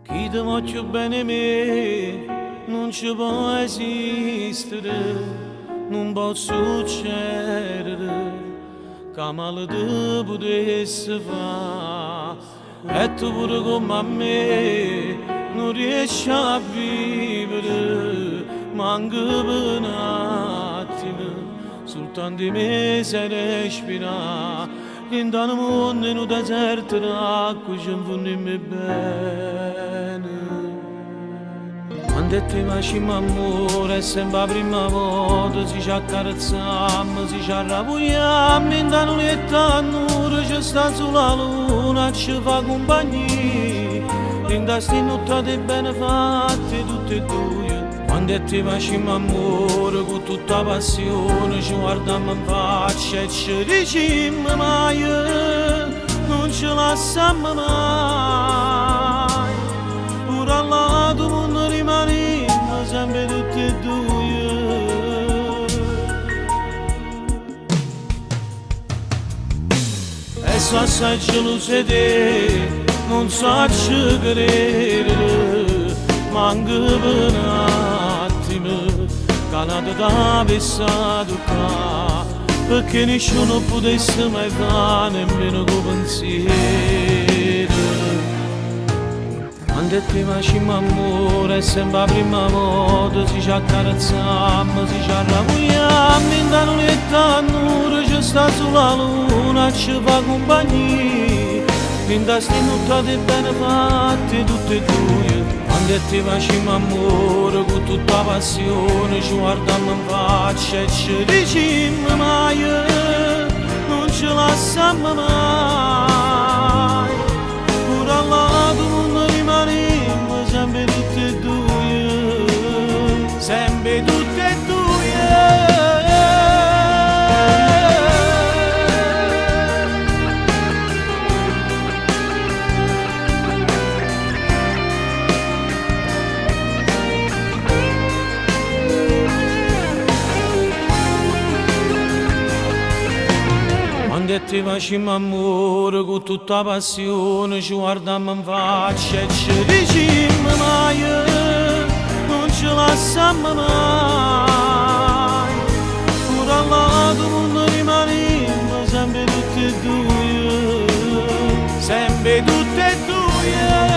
Chi ti voglio bene me non ci può esistere, non può succedere che male ti potesse fare. E tu pure come a me non riesci a vivere, manca per un attimo, soltanto i mesi a respirare. In un mondo in un deserto d'acqua ci infondiamo bene. Quando ti facciamo amore è sempre la prima volta, si ci accarezziamo, si ci arrabbiamo, in un letto a nero ci sta sulla luna, ci fa compagnia, in queste notti bene fatte tutte e due. Quando ti facciamo amore con tutta passione, ci guardiamo in faccia e ci diciamo mai non ci lasciamo mai. Pure al lato mondo rimaniamo sempre tutti e due. E so assai gelose te, non so ci credere, manca per canata da pensato qua, perché nessuno potesse mai fare nemmeno con pensiero. Quando ti facciamo amore è sempre la prima volta, si ci accarezziamo, si ci arrabbiamo, in un letto a nero ci sta sulla luna, ci fa compagnia, in queste notti bene fatte tutte e due. Quando ti facciamo amore con tutta passione, ci guardiamo in faccia e ci diciamo mai non ci lasciamo mai. Pure al lato mondo rimaniamo sempre tutti e due, sempre tutti e due. Quando ti facciamo amore con tutta passione, ci guardiamo in faccia e ci diciamo mai non ci lasciamo mai. Pure al lato mondo rimaniamo sempre tutti e due, sempre tutti e due.